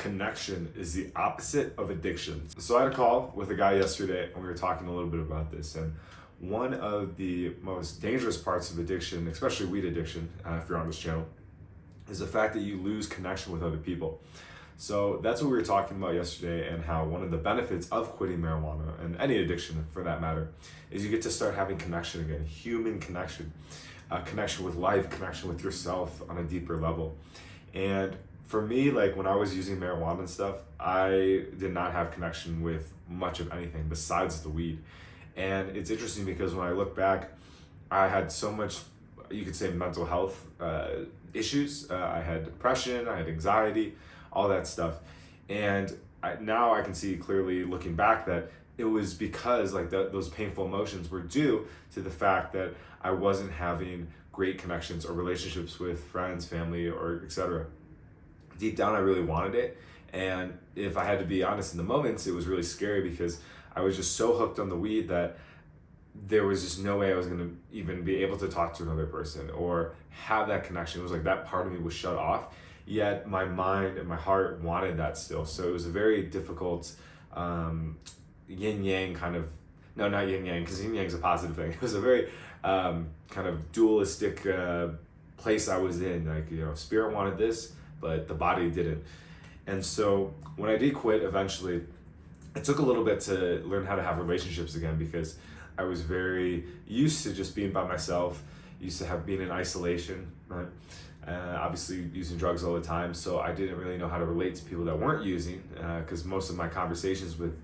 connection is the opposite of addiction. So I had a call with a guy yesterday and we were talking a little bit about this. And one of the most dangerous parts of addiction, especially weed addiction, if you're on this channel, is the fact that you lose connection with other people. So that's what we were talking about yesterday, and how one of the benefits of quitting marijuana, and any addiction for that matter, is you get to start having connection again, human connection, connection with life, connection with yourself on a deeper level. And for me, like when I was using marijuana and stuff, I did not have connection with much of anything besides the weed. And it's interesting because when I look back, I had so much, you could say, mental health issues. I had depression, I had anxiety, all that stuff. And now I can see clearly looking back that it was because like those painful emotions were due to the fact that I wasn't having great connections or relationships with friends, family, or etc. Deep down, I really wanted it. And if I had to be honest, in the moments, it was really scary because I was just so hooked on the weed that there was just no way I was going to even be able to talk to another person or have that connection. It was like that part of me was shut off, yet my mind and my heart wanted that still. So it was a very difficult yin yang kind of, no, not yin yang, because yin yang is a positive thing. It was a very kind of dualistic place I was in. Like, you know, spirit wanted this, but the body didn't. And so when I did quit eventually, it took a little bit to learn how to have relationships again, because I was very used to just being by myself, used to have been in isolation, right? Obviously using drugs all the time, so I didn't really know how to relate to people that weren't using, because most of my conversations with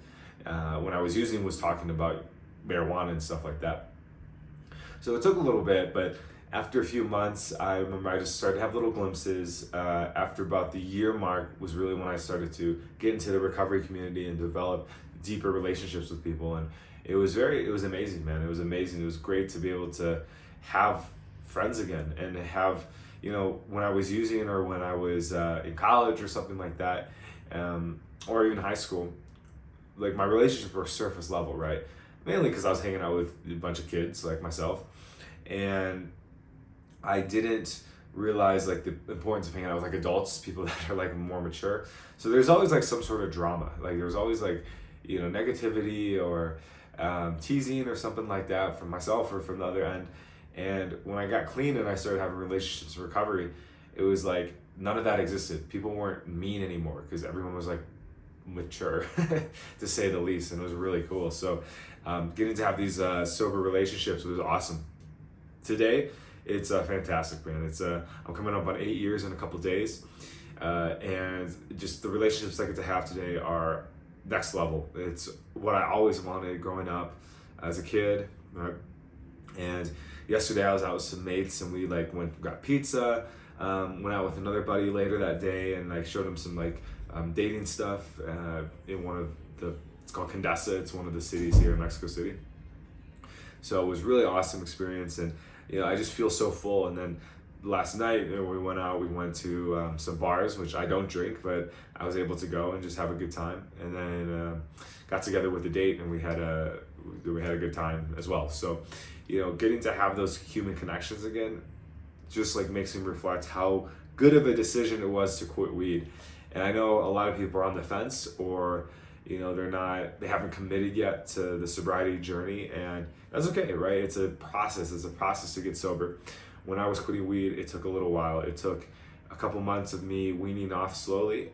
when I was using was talking about marijuana and stuff like that. So it took a little bit, but after a few months, I remember I just started to have little glimpses. After about the year mark was really when I started to get into the recovery community and develop deeper relationships with people. And it was amazing, man. It was amazing. It was great to be able to have friends again and have, you know, when I was using or when I was in college or something like that, or even high school, like my relationships were surface level, right? Mainly because I was hanging out with a bunch of kids like myself, and I didn't realize like the importance of hanging out with like adults, people that are like more mature. So there's always like some sort of drama. Like there's always like, you know, negativity or teasing or something like that from myself or from the other end. And when I got clean and I started having relationships and recovery, it was like none of that existed. People weren't mean anymore because everyone was like mature, to say the least, and it was really cool. So getting to have these sober relationships was awesome. Today, it's fantastic, man. It's I'm coming up on 8 years in a couple days, and just the relationships I get to have today are next level. It's what I always wanted growing up as a kid, right? And yesterday I was out with some mates and we like got pizza, went out with another buddy later that day and like showed him some like dating stuff in one of it's called Condesa. It's one of the cities here in Mexico City. So it was really awesome experience, and you know, I just feel so full. And then last night we went out, we went to some bars, which I don't drink, but I was able to go and just have a good time. And then got together with a date and we had a good time as well. So, you know, getting to have those human connections again just like makes me reflect how good of a decision it was to quit weed. And I know a lot of people are on the fence, or you know, they haven't committed yet to the sobriety journey, and that's okay, right? It's a process to get sober. When I was quitting weed, it took a little while. It took a couple months of me weaning off slowly,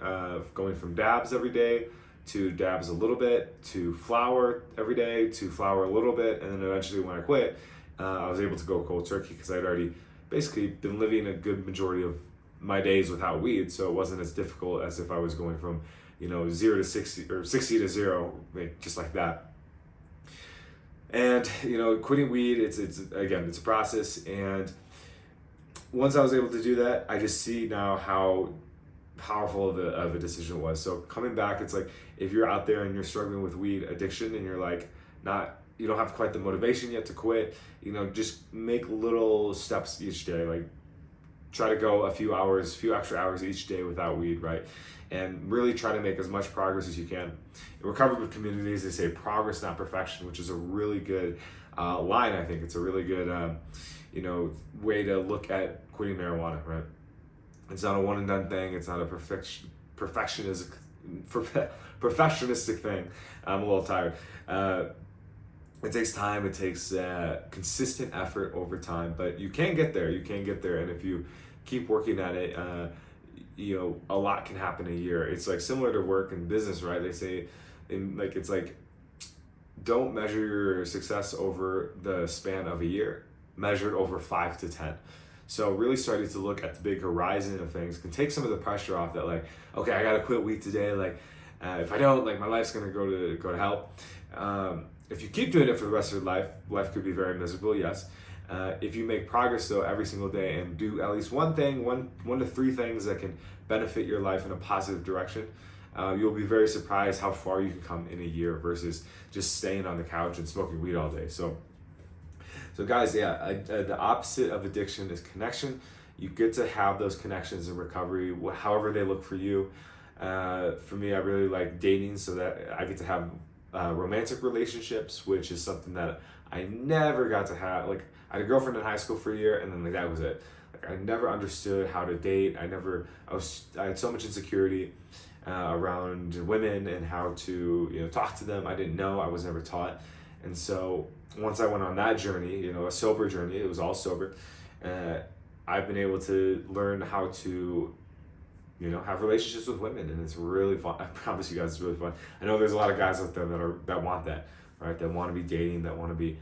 going from dabs every day to dabs a little bit, to flower every day, to flower a little bit, and then eventually when I quit, I was able to go cold turkey because I'd already basically been living a good majority of my days without weed, so it wasn't as difficult as if I was going from, you know, 0 to 60 or 60 to 0, just like that. And you know, quitting weed, it's a process. And once I was able to do that, I just see now how powerful of a decision it was. So coming back, it's like if you're out there and you're struggling with weed addiction and you're like you don't have quite the motivation yet to quit, you know, just make little steps each day. Like try to go a few extra hours each day without weed, right? And really try to make as much progress as you can. In recovery communities, they say progress, not perfection, which is a really good line. I think it's a really good, you know, way to look at quitting marijuana, right? It's not a one and done thing. It's not a perfectionistic thing. I'm a little tired. It takes time. It takes consistent effort over time, but you can get there. You can get there, and if you keep working at it, a lot can happen in a year. It's like similar to work and business, right? They say, it's like, don't measure your success over the span of a year. Measure it over 5 to 10. So really starting to look at the big horizon of things can take some of the pressure off that, like, okay, I gotta quit weed today. Like, if I don't, like, my life's gonna go to hell. If you keep doing it for the rest of your life could be very miserable, yes. If you make progress though every single day and do at least one to three things that can benefit your life in a positive direction, you'll be very surprised how far you can come in a year versus just staying on the couch and smoking weed all day. So guys, the opposite of addiction is connection. You get to have those connections in recovery, however they look for you. For me, I really like dating, so that I get to have romantic relationships, which is something that I never got to have. Like, I had a girlfriend in high school for a year, and then that was it. Like, I never understood how to date. I had so much insecurity around women and how to talk to them. I didn't know. I was never taught. And so once I went on that journey, a sober journey, it was all sober, I've been able to learn how to have relationships with women, and it's really fun. I promise you guys, it's really fun. I know there's a lot of guys out there that want that, right? That want to be dating, that want to be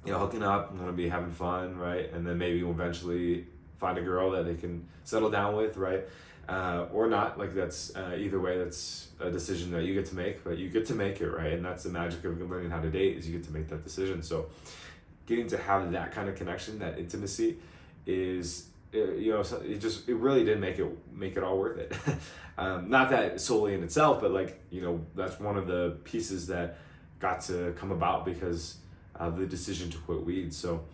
hooking up, want to be having fun, right? And then maybe eventually find a girl that they can settle down with, right? Or not. Like, that's either way, that's a decision that you get to make, but you get to make it, right? And that's the magic of learning how to date, is you get to make that decision. So getting to have that kind of connection, that intimacy, is it really did make it all worth it. Not that solely in itself, but that's one of the pieces that got to come about because of the decision to quit weed. So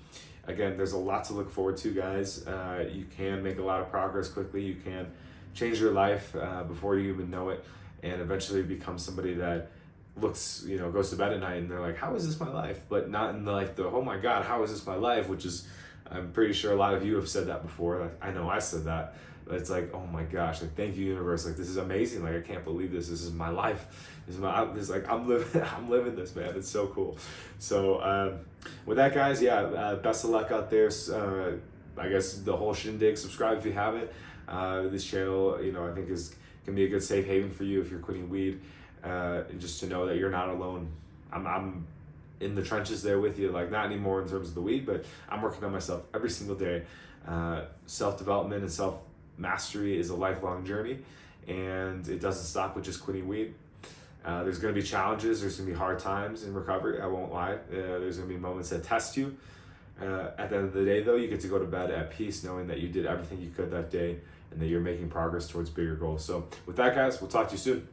again, there's a lot to look forward to, guys. You can make a lot of progress quickly. You can change your life before you even know it, and eventually become somebody that looks, goes to bed at night and they're like, how is this my life? But not in the oh my God, how is this my life? Which is, I'm pretty sure a lot of you have said that before. Like, I know I said that, but it's like, oh my gosh, like, thank you, universe. Like, this is amazing. Like, I can't believe this. This is my life. I'm living this, man. It's so cool. So with that, guys, best of luck out there. I guess the whole shindig. Subscribe if you haven't. This channel, I think can be a good safe haven for you if you're quitting weed. And just to know that you're not alone. I'm in the trenches there with you, like, not anymore in terms of the weed, but I'm working on myself every single day. Self-development and self-mastery is a lifelong journey, and it doesn't stop with just quitting weed. There's going to be challenges. There's going to be hard times in recovery. I won't lie. There's going to be moments that test you. At the end of the day, though, you get to go to bed at peace knowing that you did everything you could that day and that you're making progress towards bigger goals. So with that, guys, we'll talk to you soon.